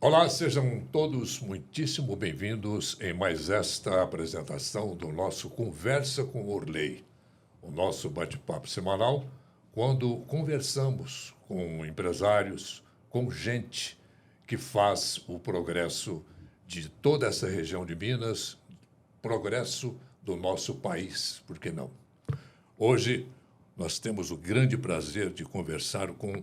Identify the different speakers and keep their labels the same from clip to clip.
Speaker 1: Olá, sejam todos muitíssimo bem-vindos em mais esta apresentação do nosso Conversa com Orley, o nosso bate-papo semanal, quando conversamos com empresários, com gente que faz o progresso de toda essa região de Minas, progresso do nosso país, por que não? Hoje nós temos o grande prazer de conversar com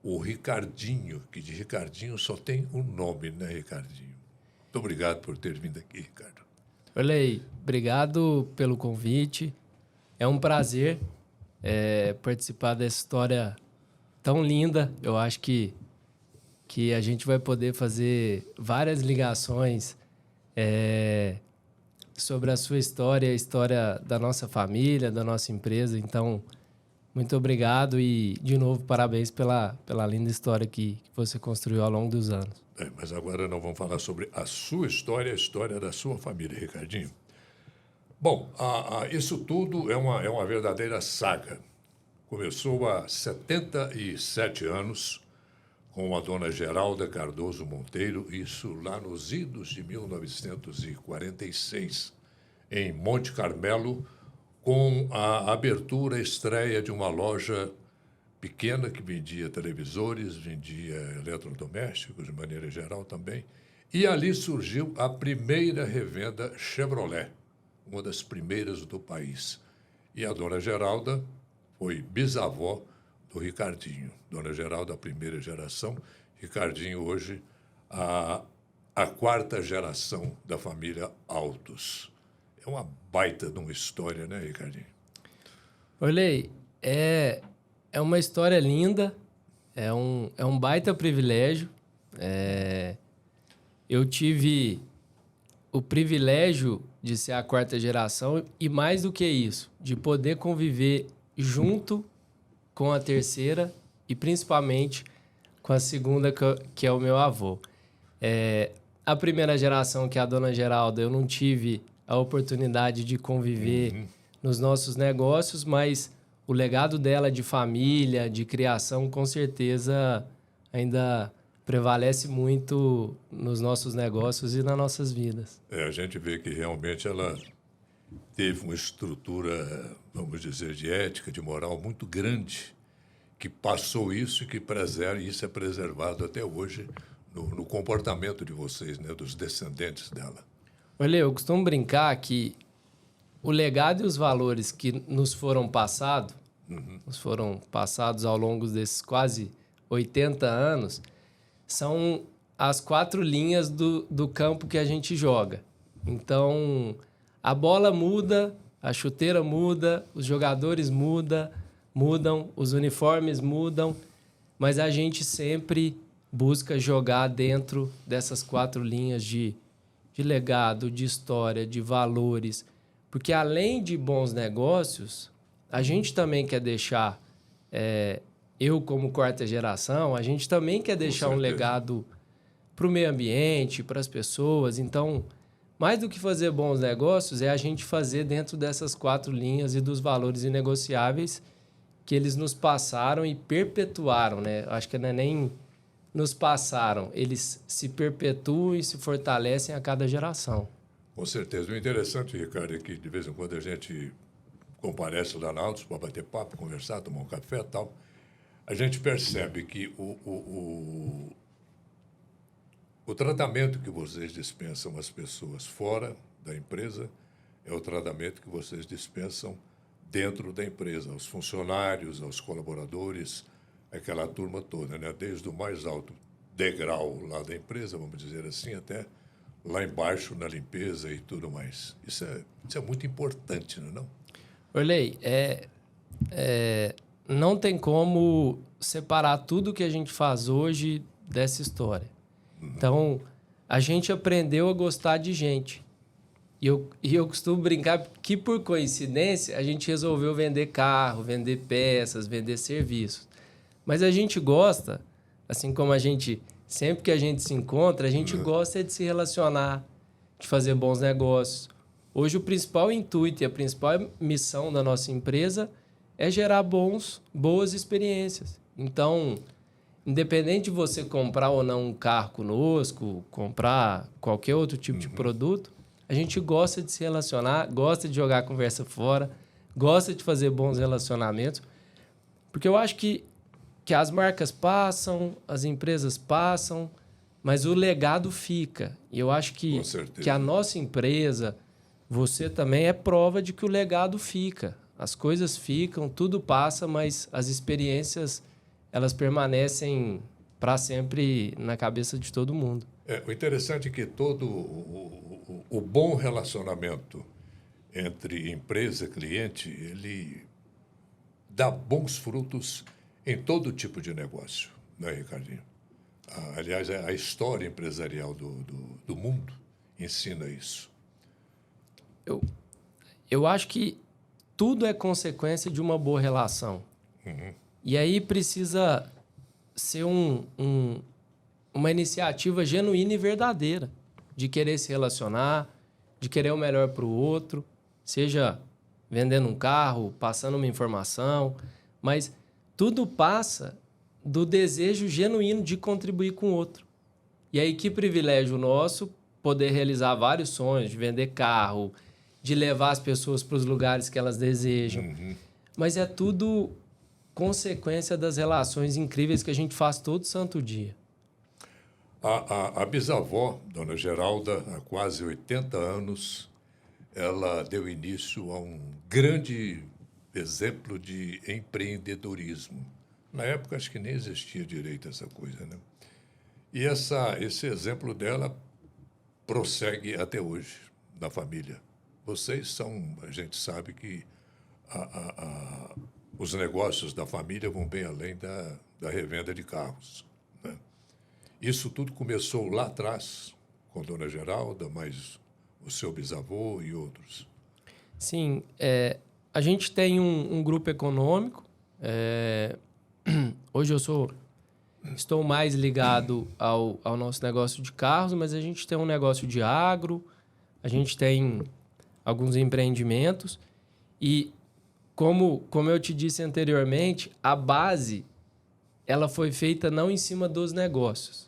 Speaker 1: o Ricardinho, que de Ricardinho só tem um nome, né, Ricardinho? Muito obrigado por ter vindo aqui, Ricardo.
Speaker 2: Olha aí, obrigado pelo convite. É um prazer participar dessa história tão linda. Eu acho que a gente vai poder fazer várias ligações sobre a sua história, a história da nossa família, da nossa empresa. Então, muito obrigado e, de novo, parabéns pela linda história que você construiu ao longo dos anos.
Speaker 1: Mas agora nós vamos falar sobre a sua história, a história da sua família, Ricardinho. Bom, isso tudo é uma verdadeira saga. Começou há 77 anos com a dona Geralda Cardoso Monteiro, isso lá nos idos de 1946, em Monte Carmelo, com a abertura, a estreia de uma loja pequena que vendia televisores, vendia eletrodomésticos de maneira geral também. E ali surgiu a primeira revenda Chevrolet, uma das primeiras do país. E a dona Geralda foi bisavó do Ricardinho. Dona Geralda, a primeira geração, Ricardinho hoje a quarta geração da família Altos. É uma baita de uma história, né, Ricardinho?
Speaker 2: Olhei, é uma história linda, é um baita privilégio. Eu tive o privilégio de ser a quarta geração e, mais do que isso, de poder conviver junto com a terceira e, principalmente, com a segunda, que é o meu avô. A primeira geração, que é a dona Geralda, eu não tive a oportunidade de conviver nos nossos negócios, mas o legado dela de família, de criação, com certeza ainda prevalece muito nos nossos negócios e nas nossas vidas.
Speaker 1: A gente vê que realmente ela teve uma estrutura, vamos dizer, de ética, de moral muito grande, que passou isso e que preserva, isso é preservado até hoje no comportamento de vocês, né, dos descendentes dela.
Speaker 2: Olha, eu costumo brincar que o legado e os valores que nos foram passados ao longo desses quase 80 anos, são as 4 linhas do campo que a gente joga. Então, a bola muda, a chuteira muda, os jogadores mudam, os uniformes mudam, mas a gente sempre busca jogar dentro dessas 4 linhas de legado, de história, de valores. Porque além de bons negócios, a gente também quer deixar, eu como quarta geração, a gente também quer deixar um legado para o meio ambiente, para as pessoas. Então, mais do que fazer bons negócios, é a gente fazer dentro dessas 4 linhas e dos valores inegociáveis que eles nos passaram e perpetuaram, né? Acho que não é nem nos passaram, eles se perpetuam e se fortalecem a cada geração.
Speaker 1: Com certeza. O interessante, Ricardo, é que de vez em quando a gente comparece lá na Altos para bater papo, conversar, tomar um café e tal. A gente percebe que o tratamento que vocês dispensam às pessoas fora da empresa é o tratamento que vocês dispensam dentro da empresa, aos funcionários, aos colaboradores, aquela turma toda, né? Desde o mais alto degrau lá da empresa, vamos dizer assim, até lá embaixo na limpeza e tudo mais. Isso é muito importante, não é não?
Speaker 2: Olhei, não tem como separar tudo que a gente faz hoje dessa história. Então, a gente aprendeu a gostar de gente. E eu costumo brincar que, por coincidência, a gente resolveu vender carro, vender peças, vender serviços. Mas a gente gosta, assim como a gente, sempre que a gente se encontra, a gente gosta de se relacionar, de fazer bons negócios. Hoje, o principal intuito e a principal missão da nossa empresa é gerar boas experiências. Então, independente de você comprar ou não um carro conosco, comprar qualquer outro tipo de produto, a gente gosta de se relacionar, gosta de jogar a conversa fora, gosta de fazer bons relacionamentos, porque eu acho que as marcas passam, as empresas passam, mas o legado fica. E eu acho
Speaker 1: Com certeza.
Speaker 2: que a nossa empresa, você também, é prova de que o legado fica. As coisas ficam, tudo passa, mas as experiências, elas permanecem para sempre na cabeça de todo mundo.
Speaker 1: O interessante é que todo o bom relacionamento entre empresa e cliente, ele dá bons frutos em todo tipo de negócio, né, Ricardinho? Aliás, a história empresarial do mundo ensina isso.
Speaker 2: Eu acho que tudo é consequência de uma boa relação. E aí precisa ser uma iniciativa genuína e verdadeira de querer se relacionar, de querer o melhor para o outro, seja vendendo um carro, passando uma informação, mas tudo passa do desejo genuíno de contribuir com o outro. E aí que privilégio nosso poder realizar vários sonhos, de vender carro, de levar as pessoas para os lugares que elas desejam. Mas é tudo consequência das relações incríveis que a gente faz todo santo dia.
Speaker 1: A bisavó, Dona Geralda, há quase 80 anos, ela deu início a um grande exemplo de empreendedorismo. Na época, acho que nem existia direito essa coisa, né? E esse exemplo dela prossegue até hoje, na família. Vocês são, a gente sabe que os negócios da família vão bem além da revenda de carros, né? Isso tudo começou lá atrás, com Dona Geralda, mas o seu bisavô e outros.
Speaker 2: Sim, a gente tem um grupo econômico. Hoje estou mais ligado ao nosso negócio de carros, mas a gente tem um negócio de agro, a gente tem alguns empreendimentos e, como eu te disse anteriormente, a base ela foi feita não em cima dos negócios.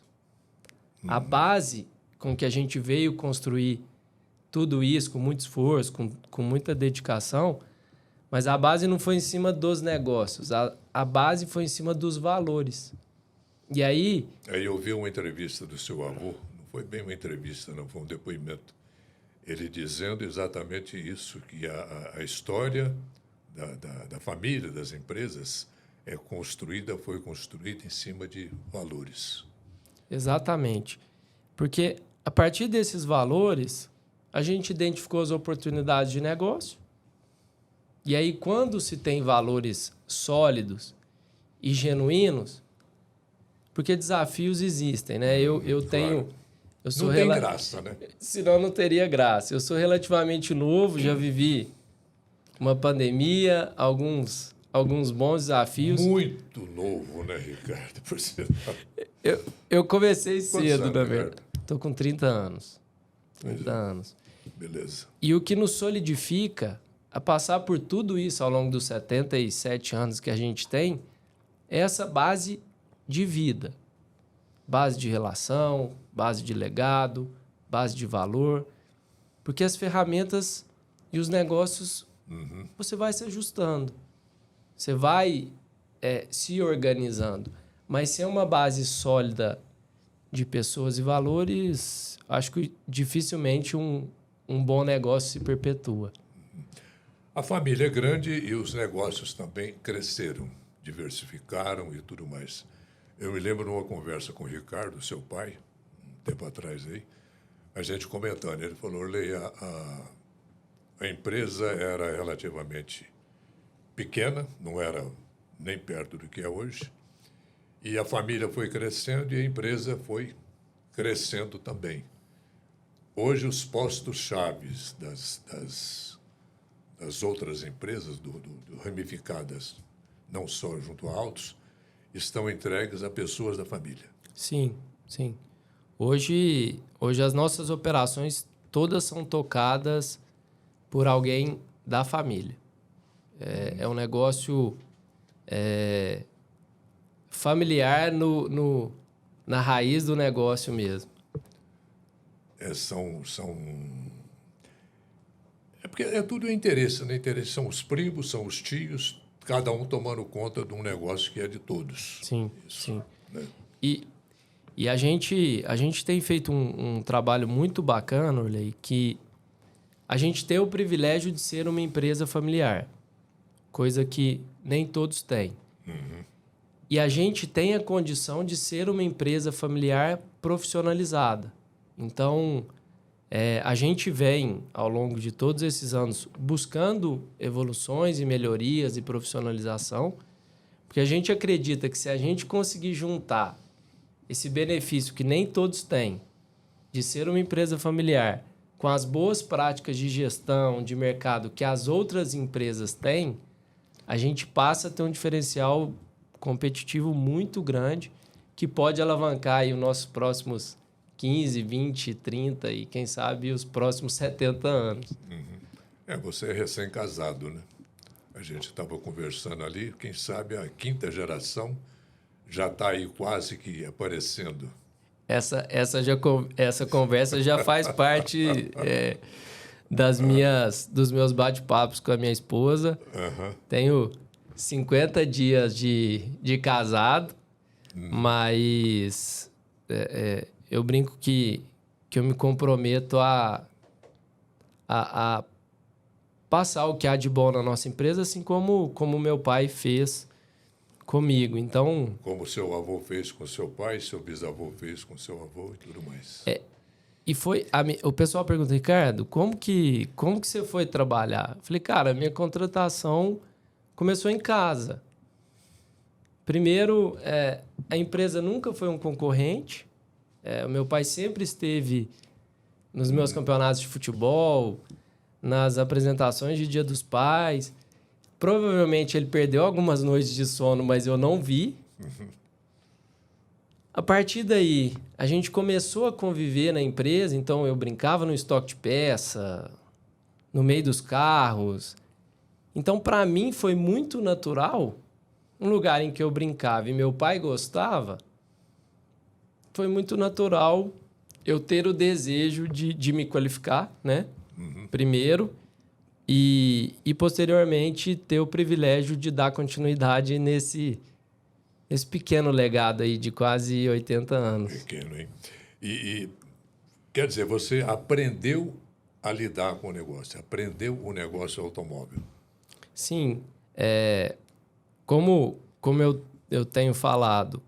Speaker 2: A base com que a gente veio construir tudo isso com muito esforço, com muita dedicação, mas a base não foi em cima dos negócios, a base foi em cima dos valores. E aí...
Speaker 1: Aí eu vi uma entrevista do seu avô, não foi bem uma entrevista, não, foi um depoimento, ele dizendo exatamente isso, que a história da família, das empresas, foi construída em cima de valores.
Speaker 2: Exatamente. Porque a partir desses valores, a gente identificou as oportunidades de negócio. E aí, quando se tem valores sólidos e genuínos, porque desafios existem, né? Eu tenho...
Speaker 1: Claro.
Speaker 2: Eu sou
Speaker 1: não tem graça, né?
Speaker 2: Senão não teria graça. Eu sou relativamente novo, já vivi uma pandemia, alguns bons desafios.
Speaker 1: Muito novo, né, Ricardo? Por sinal.
Speaker 2: Eu comecei cedo,
Speaker 1: anos,
Speaker 2: na verdade. Estou com 30 anos. 30 anos.
Speaker 1: Beleza.
Speaker 2: E o que nos solidifica a passar por tudo isso ao longo dos 77 anos que a gente tem é essa base de vida. Base de relação, base de legado, base de valor. Porque as ferramentas e os negócios, você vai se ajustando. Você vai se organizando. Mas sem uma base sólida de pessoas e valores, acho que dificilmente um bom negócio se perpetua.
Speaker 1: A família é grande e os negócios também cresceram, diversificaram e tudo mais. Eu me lembro de uma conversa com o Ricardo, seu pai, um tempo atrás aí, a gente comentando, ele falou, Orley, a empresa era relativamente pequena, não era nem perto do que é hoje, e a família foi crescendo e a empresa foi crescendo também. Hoje, os postos-chaves das outras empresas, ramificadas, não só junto a Autos, estão entregues a pessoas da família.
Speaker 2: Sim, sim. Hoje as nossas operações todas são tocadas por alguém da família. É um negócio familiar na raiz do negócio mesmo.
Speaker 1: É porque é tudo interesse, né? Interesse são os primos, são os tios, cada um tomando conta de um negócio que é de todos.
Speaker 2: Sim,
Speaker 1: Isso,
Speaker 2: sim.
Speaker 1: né?
Speaker 2: E a gente tem feito um trabalho muito bacana, Orley, que a gente tem o privilégio de ser uma empresa familiar, coisa que nem todos têm. E a gente tem a condição de ser uma empresa familiar profissionalizada. Então, a gente vem, ao longo de todos esses anos, buscando evoluções e melhorias e profissionalização, porque a gente acredita que se a gente conseguir juntar esse benefício que nem todos têm, de ser uma empresa familiar, com as boas práticas de gestão, de mercado que as outras empresas têm, a gente passa a ter um diferencial competitivo muito grande que pode alavancar aí os nossos próximos 15, 20, 30 e, quem sabe, os próximos 70 anos.
Speaker 1: Você é recém-casado, né? A gente estava conversando ali, quem sabe a quinta geração já está aí quase que aparecendo.
Speaker 2: Essa conversa já faz parte dos meus bate-papos com a minha esposa. Tenho 50 dias de casado, mas eu brinco que eu me comprometo a passar o que há de bom na nossa empresa, assim como meu pai fez comigo. Então,
Speaker 1: como seu avô fez com seu pai, seu bisavô fez com seu avô e tudo mais.
Speaker 2: E foi o pessoal pergunta, Ricardo, como que você foi trabalhar? Eu falei, cara, a minha contratação começou em casa. Primeiro, a empresa nunca foi um concorrente. O meu pai sempre esteve nos meus campeonatos de futebol, nas apresentações de Dia dos Pais. Provavelmente ele perdeu algumas noites de sono, mas eu não vi. A partir daí, a gente começou a conviver na empresa, então eu brincava no estoque de peça, no meio dos carros. Então, para mim, foi muito natural, um lugar em que eu brincava e meu pai gostava, foi muito natural eu ter o desejo de me qualificar, né? Primeiro, e posteriormente ter o privilégio de dar continuidade nesse pequeno legado aí de quase 80 anos.
Speaker 1: Pequeno, hein? E quer dizer, você aprendeu a lidar com o negócio, aprendeu o negócio automóvel.
Speaker 2: Sim. Como eu tenho falado,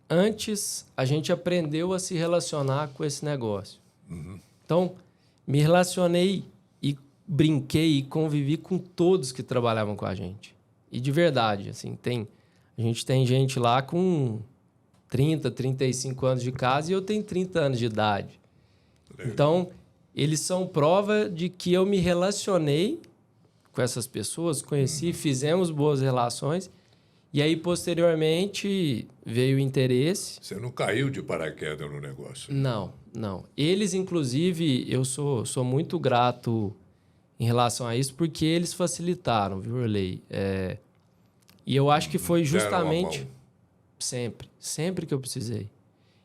Speaker 2: antes a gente aprendeu a se relacionar com esse negócio. Então, me relacionei e brinquei e convivi com todos que trabalhavam com a gente. E de verdade, assim, a gente tem gente lá com 30, 35 anos de casa e eu tenho 30 anos de idade.
Speaker 1: Legal.
Speaker 2: Então, eles são prova de que eu me relacionei com essas pessoas, conheci, fizemos boas relações e aí, posteriormente, veio o interesse.
Speaker 1: Você não caiu de paraquedas no negócio?
Speaker 2: Não. Eles, inclusive, eu sou muito grato em relação a isso porque eles facilitaram, viu, Orley? E eu acho que foi justamente... Sempre que eu precisei.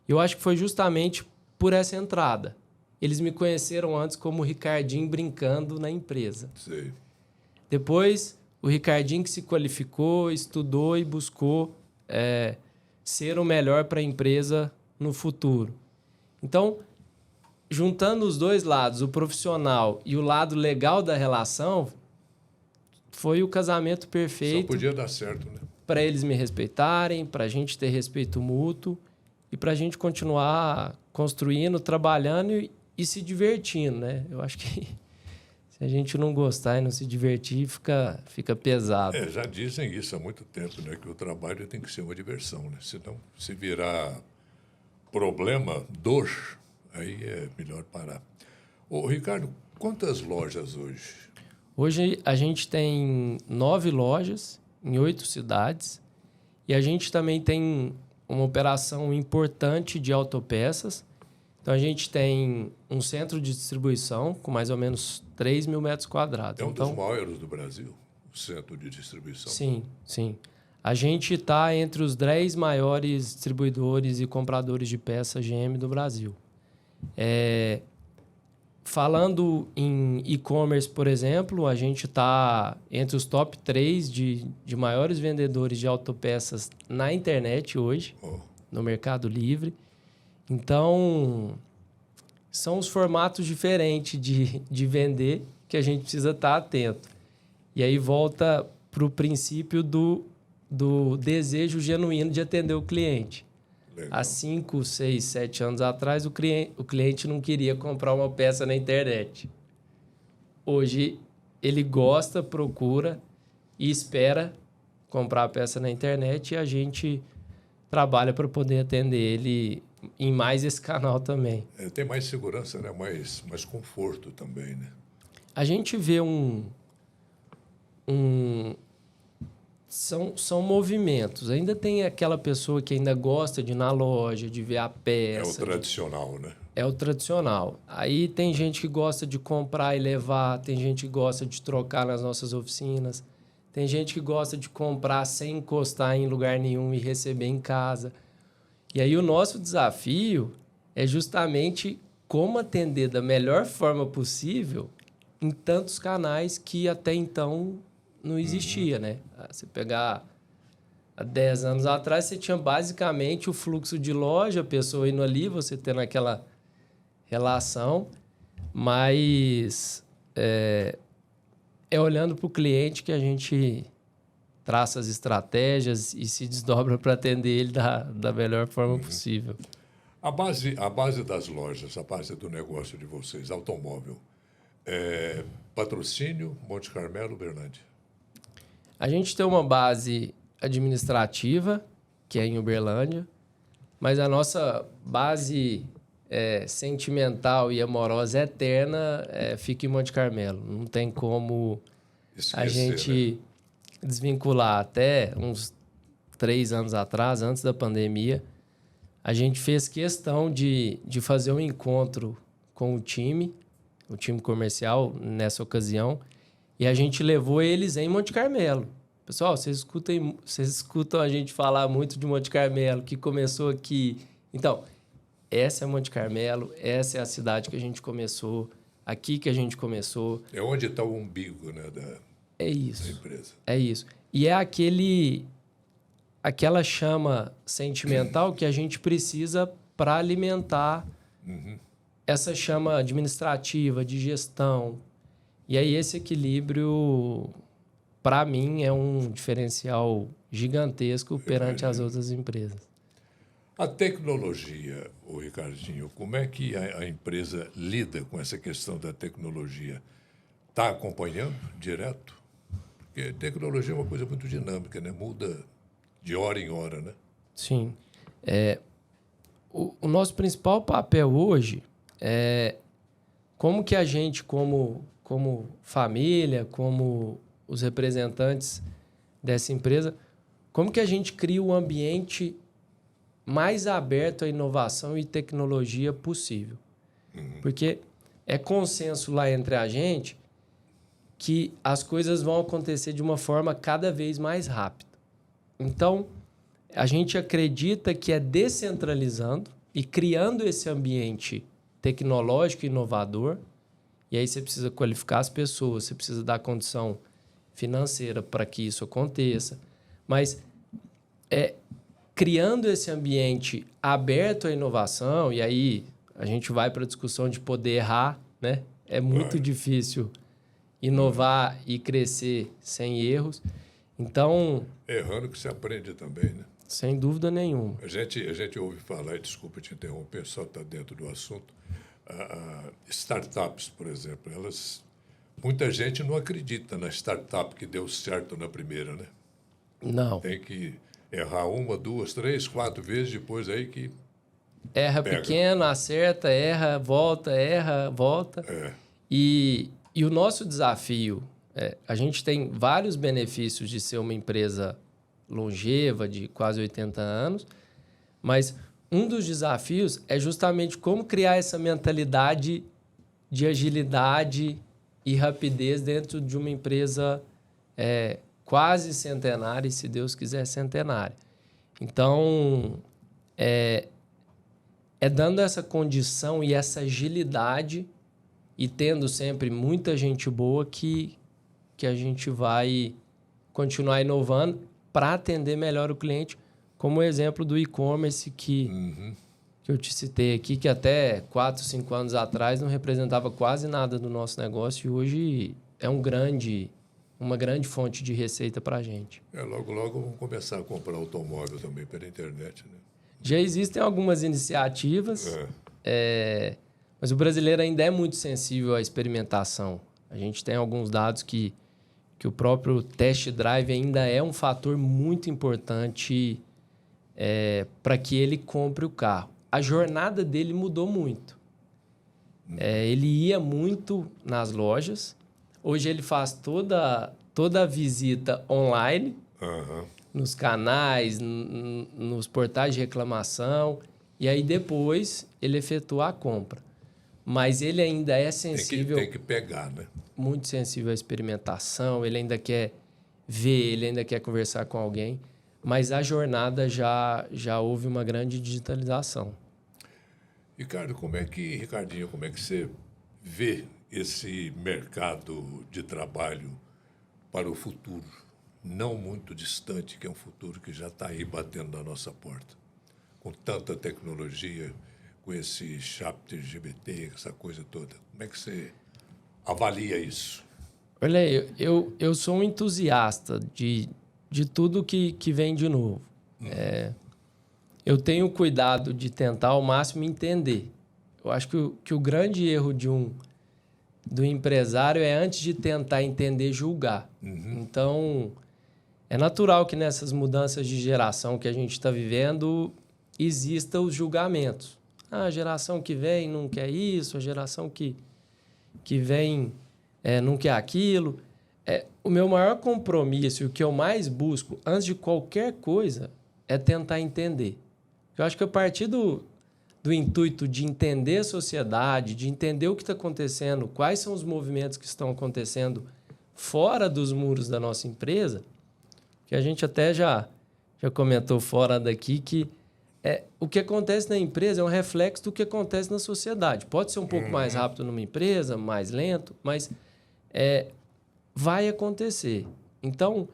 Speaker 2: Eu acho que foi justamente por essa entrada. Eles me conheceram antes como o Ricardinho brincando na empresa.
Speaker 1: Sei.
Speaker 2: Depois, o Ricardinho que se qualificou, estudou e buscou ser o melhor para a empresa no futuro. Então, juntando os dois lados, o profissional e o lado legal da relação, foi o casamento perfeito.
Speaker 1: Só podia dar certo, né?
Speaker 2: Para eles me respeitarem, para a gente ter respeito mútuo e para a gente continuar construindo, trabalhando e se divertindo, né? Eu acho que se a gente não gostar e não se divertir, fica pesado.
Speaker 1: Já dizem isso há muito tempo, né? Que o trabalho tem que ser uma diversão, né? Senão, se virar problema, dor, aí é melhor parar. Ô, Ricardo, quantas lojas hoje?
Speaker 2: Hoje a gente tem 9 lojas em 8 cidades e a gente também tem uma operação importante de autopeças. Então, a gente tem um centro de distribuição com mais ou menos 3.000 metros quadrados.
Speaker 1: É um dos maiores do Brasil, o centro de distribuição.
Speaker 2: Sim. A gente está entre os 10 maiores distribuidores e compradores de peças GM do Brasil. Falando em e-commerce, por exemplo, a gente está entre os top 3 de maiores vendedores de autopeças na internet hoje, no Mercado Livre. Então, são os formatos diferentes de vender que a gente precisa estar atento. E aí volta para o princípio do desejo genuíno de atender o cliente.
Speaker 1: Legal.
Speaker 2: Há 5, 6, 7 anos atrás, o cliente não queria comprar uma peça na internet. Hoje, ele gosta, procura e espera comprar a peça na internet e a gente trabalha para poder atender ele em mais esse canal também.
Speaker 1: Tem mais segurança, né? Mais conforto também, né?
Speaker 2: A gente vê São movimentos. Ainda tem aquela pessoa que ainda gosta de ir na loja, de ver a peça.
Speaker 1: É o tradicional, né?
Speaker 2: É o tradicional. Aí tem gente que gosta de comprar e levar, tem gente que gosta de trocar nas nossas oficinas, tem gente que gosta de comprar sem encostar em lugar nenhum e receber em casa. E aí o nosso desafio é justamente como atender da melhor forma possível em tantos canais que até então não existia, né? Você pegar há 10 anos atrás, você tinha basicamente o fluxo de loja, a pessoa indo ali, você tendo aquela relação, mas é olhando para o cliente que a gente traça as estratégias e se desdobra para atender ele da melhor forma possível.
Speaker 1: A base das lojas, a base do negócio de vocês, automóvel, Patrocínio, Monte Carmelo, Uberlândia.
Speaker 2: A gente tem uma base administrativa, que é em Uberlândia, mas a nossa base sentimental e amorosa eterna fica em Monte Carmelo. Não tem como a gente desvincular. Até uns 3 anos atrás, antes da pandemia, a gente fez questão de fazer um encontro com o time comercial nessa ocasião, e a gente levou eles em Monte Carmelo. Pessoal, vocês escutam a gente falar muito de Monte Carmelo, que começou aqui. Então, essa é Monte Carmelo, essa é a cidade que a gente começou, aqui que a gente começou.
Speaker 1: É onde está o umbigo, né, da empresa.
Speaker 2: É isso. E é aquela chama sentimental que a gente precisa para alimentar essa chama administrativa, de gestão. E aí esse equilíbrio, para mim, é um diferencial gigantesco perante as outras empresas.
Speaker 1: A tecnologia, o Ricardinho, como é que a empresa lida com essa questão da tecnologia? Está acompanhando direto? Porque tecnologia é uma coisa muito dinâmica, né? Muda de hora em hora, né?
Speaker 2: Sim. O nosso principal papel hoje é como que a gente, como família, como os representantes dessa empresa, como que a gente cria um ambiente mais aberto à inovação e tecnologia possível. Porque é consenso lá entre a gente que as coisas vão acontecer de uma forma cada vez mais rápida. Então, a gente acredita que é descentralizando e criando esse ambiente tecnológico e inovador, e aí você precisa qualificar as pessoas, você precisa dar condição financeira para que isso aconteça, mas criando esse ambiente aberto à inovação, e aí a gente vai para a discussão de poder errar, né? É muito difícil inovar e crescer sem erros. Então...
Speaker 1: Errando que se aprende também, né?
Speaker 2: Sem dúvida nenhuma.
Speaker 1: A gente ouve falar, e desculpa te interromper, só está dentro do assunto, startups, por exemplo, muita gente não acredita na startup que deu certo na primeira, né?
Speaker 2: Não.
Speaker 1: Tem que errar 1, 2, 3, 4 vezes, depois aí que
Speaker 2: erra
Speaker 1: pega.
Speaker 2: Pequeno, acerta, erra, volta. E o nosso desafio, a gente tem vários benefícios de ser uma empresa longeva, de quase 80 anos, mas um dos desafios é justamente como criar essa mentalidade de agilidade e rapidez dentro de uma empresa quase centenária e, se Deus quiser, centenária. Então, é dando essa condição e essa agilidade e tendo sempre muita gente boa que a gente vai continuar inovando para atender melhor o cliente, como o exemplo do e-commerce que eu te citei aqui, que até 4, 5 anos atrás não representava quase nada do nosso negócio e hoje é uma grande fonte de receita para a gente.
Speaker 1: Logo, logo vamos começar a comprar automóvel também pela internet, né?
Speaker 2: Já existem algumas iniciativas, mas o brasileiro ainda é muito sensível à experimentação. A gente tem alguns dados que o próprio test drive ainda é um fator muito importante para que ele compre o carro. A jornada dele mudou muito. Ele ia muito nas lojas. Hoje ele faz toda a visita online, nos canais, nos portais de reclamação, e aí depois ele efetua a compra. Mas ele ainda é sensível...
Speaker 1: Tem que pegar, né?
Speaker 2: Muito sensível à experimentação, ele ainda quer ver, ele ainda quer conversar com alguém, mas a jornada já houve uma grande digitalização.
Speaker 1: Ricardinho, como é que você vê esse mercado de trabalho para o futuro, não muito distante, que é um futuro que já está aí batendo na nossa porta, com tanta tecnologia, com esse ChatGPT, essa coisa toda? Como é que você avalia isso?
Speaker 2: Olha aí, eu sou um entusiasta de tudo que vem de novo. Eu tenho cuidado de tentar ao máximo entender. Eu acho que o grande erro do empresário é, antes de tentar entender, julgar. Então, é natural que nessas mudanças de geração que a gente está vivendo, existam os julgamentos. A geração que vem não quer isso, a geração que vem não quer aquilo. O meu maior compromisso e o que eu mais busco, antes de qualquer coisa, é tentar entender. Eu acho que a partir do intuito de entender a sociedade, de entender o que está acontecendo, quais são os movimentos que estão acontecendo fora dos muros da nossa empresa, que a gente até já comentou fora daqui, que o que acontece na empresa é um reflexo do que acontece na sociedade. Pode ser um pouco mais rápido numa empresa, mais lento, mas vai acontecer. Então,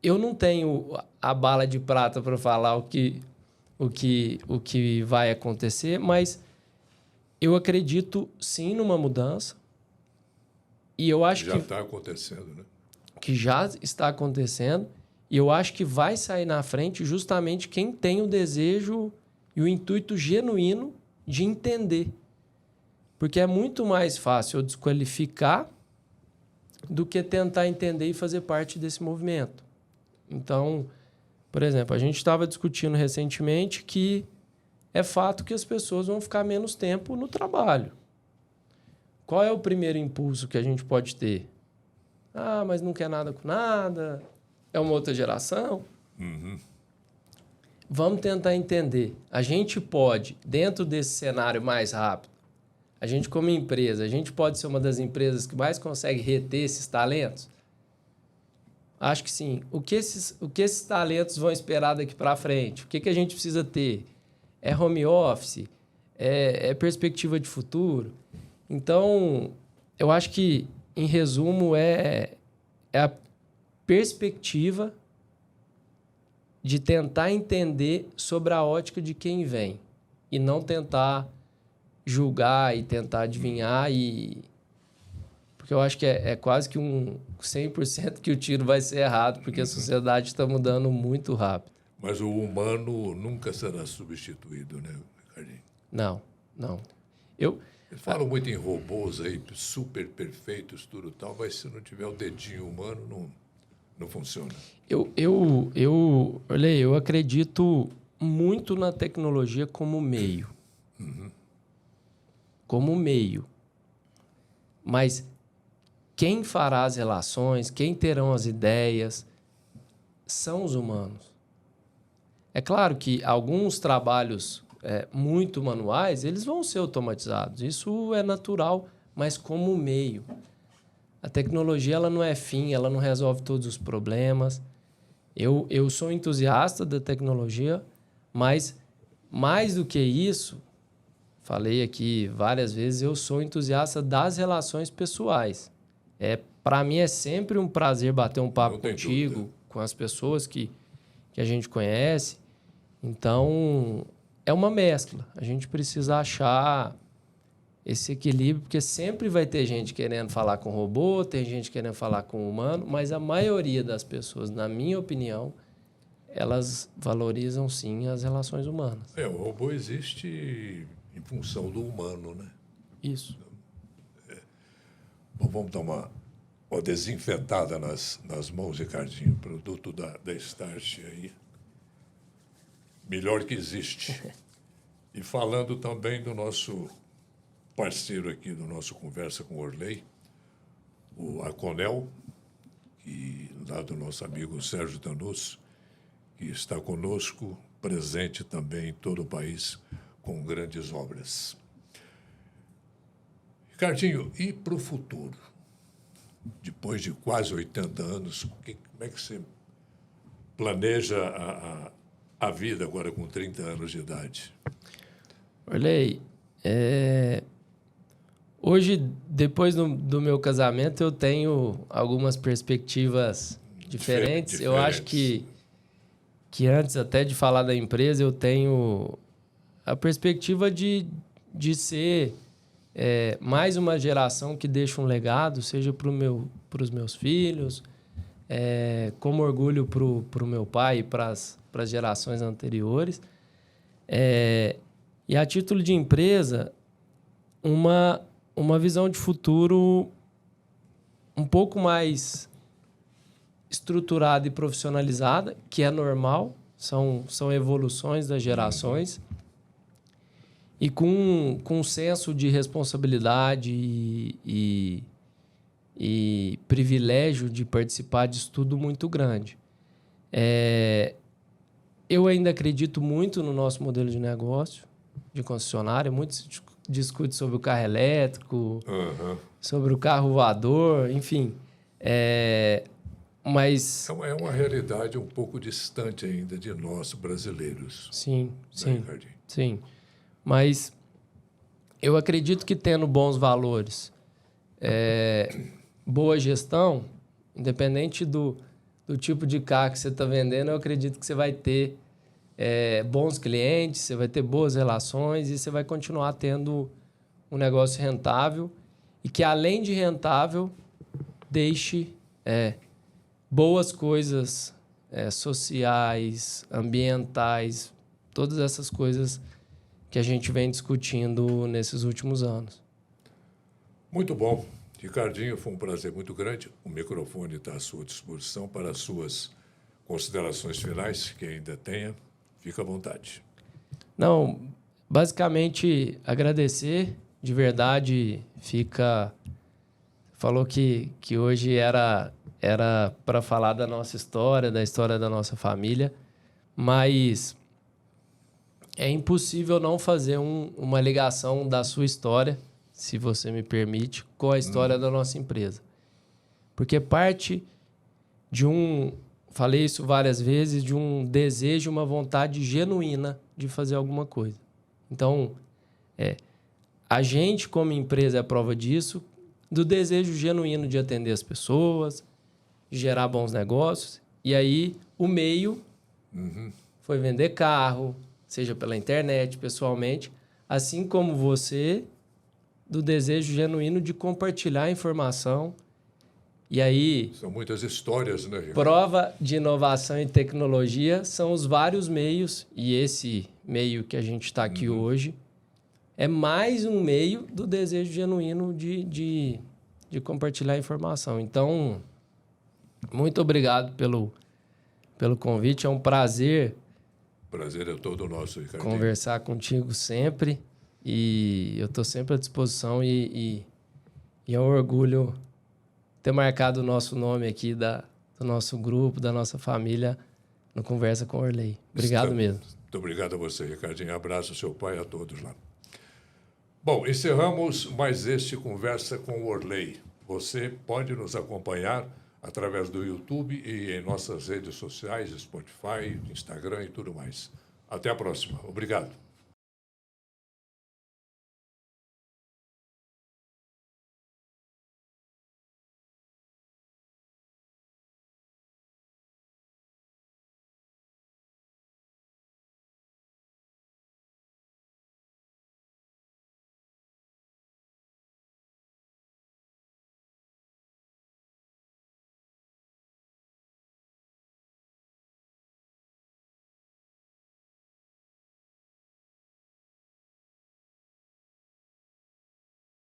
Speaker 2: eu não tenho a bala de prata para falar o que vai acontecer, mas eu acredito sim numa mudança. E eu acho
Speaker 1: já está acontecendo, né?
Speaker 2: Que já está acontecendo. E eu acho que vai sair na frente justamente quem tem o desejo e o intuito genuíno de entender. Porque é muito mais fácil eu desqualificar do que tentar entender e fazer parte desse movimento. Então, por exemplo, a gente estava discutindo recentemente que é fato que as pessoas vão ficar menos tempo no trabalho. Qual é o primeiro impulso que a gente pode ter? Mas não quer nada com nada, é uma outra geração. Vamos tentar entender. A gente pode, dentro desse cenário mais rápido, a gente como empresa, a gente pode ser uma das empresas que mais consegue reter esses talentos? Acho que sim. O que esses talentos vão esperar daqui para frente? O que a gente precisa ter? É home office? É perspectiva de futuro? Então, eu acho que, em resumo, é a perspectiva de tentar entender sobre a ótica de quem vem e não tentar julgar e tentar adivinhar, porque eu acho que é quase que um 100% que o tiro vai ser errado, porque a sociedade está mudando muito rápido.
Speaker 1: Mas o humano nunca será substituído, né, Ricardinho?
Speaker 2: Não.
Speaker 1: Eles falam muito em robôs aí, super perfeitos, tudo tal, mas se não tiver o dedinho humano, não funciona.
Speaker 2: Eu acredito muito na tecnologia como meio. Como meio. Mas quem fará as relações, quem terão as ideias, são os humanos. É claro que alguns trabalhos muito manuais, eles vão ser automatizados. Isso é natural, mas como meio. A tecnologia ela não é fim, ela não resolve todos os problemas. Eu sou entusiasta da tecnologia, mas mais do que isso, falei aqui várias vezes, eu sou entusiasta das relações pessoais. Para mim é sempre um prazer bater um papo contigo, com as pessoas que a gente conhece. Então, é uma mescla. A gente precisa achar esse equilíbrio, porque sempre vai ter gente querendo falar com robô, tem gente querendo falar com humano, mas a maioria das pessoas, na minha opinião, elas valorizam sim as relações humanas.
Speaker 1: O robô existe em função do humano, né?
Speaker 2: Isso.
Speaker 1: Bom, vamos dar uma desinfetada nas mãos, Ricardinho, produto da Start aí. Melhor que existe. E falando também do nosso parceiro aqui do nosso Conversa com Orley, o Aconel, que, lá do nosso amigo Sérgio Danusso, que está conosco, presente também em todo o país, com grandes obras. Ricardinho, e para o futuro? Depois de quase 80 anos, como é que você planeja a vida agora com 30 anos de idade?
Speaker 2: Orley, hoje, depois do meu casamento, eu tenho algumas perspectivas diferentes. Eu acho que antes até de falar da empresa, eu tenho a perspectiva de ser mais uma geração que deixa um legado, seja para os meus filhos, como orgulho para o meu pai e para as gerações anteriores. E a título de empresa, uma visão de futuro um pouco mais estruturada e profissionalizada, que é normal, são evoluções das gerações, e com um senso de responsabilidade e privilégio de participar disso tudo muito grande. Eu ainda acredito muito no nosso modelo de negócio, de concessionária. Muito se discute sobre o carro elétrico, sobre o carro voador, enfim. Mas
Speaker 1: é uma realidade um pouco distante ainda de nós, brasileiros.
Speaker 2: Sim, sim,
Speaker 1: Ricardinho?
Speaker 2: sim. Mas eu acredito que tendo bons valores, boa gestão, independente do tipo de carro que você está vendendo, eu acredito que você vai ter bons clientes, você vai ter boas relações e você vai continuar tendo um negócio rentável e que, além de rentável, deixe boas coisas sociais, ambientais, todas essas coisas que a gente vem discutindo nesses últimos anos.
Speaker 1: Muito bom. Ricardinho, foi um prazer muito grande. O microfone está à sua disposição para as suas considerações finais, que ainda tenha. Fica à vontade.
Speaker 2: Não, basicamente agradecer, de verdade. Falou que hoje era para falar da nossa história, da história da nossa família, mas é impossível não fazer uma ligação da sua história, se você me permite, com a história da nossa empresa. Porque parte de falei isso várias vezes, de um desejo, uma vontade genuína de fazer alguma coisa. Então, a gente, como empresa, é a prova disso, do desejo genuíno de atender as pessoas, de gerar bons negócios. E aí, o meio foi vender carro, seja pela internet, pessoalmente, assim como você, do desejo genuíno de compartilhar a informação. E aí...
Speaker 1: São muitas histórias, né, Ricardo?
Speaker 2: Prova de inovação e tecnologia são os vários meios, e esse meio que a gente está aqui hoje é mais um meio do desejo genuíno de compartilhar a informação. Então, muito obrigado pelo convite. É um prazer.
Speaker 1: Prazer é todo nosso, Ricardo.
Speaker 2: Conversar contigo sempre. E eu estou sempre à disposição e é um orgulho ter marcado o nosso nome aqui do nosso grupo, da nossa família, no Conversa com Orley. Obrigado mesmo.
Speaker 1: Muito obrigado a você, Ricardinho. Abraço ao seu pai e a todos lá. Bom, encerramos mais este Conversa com Orley. você pode nos acompanhar através do YouTube e em nossas redes sociais, Spotify, Instagram e tudo mais. Até a próxima. Obrigado.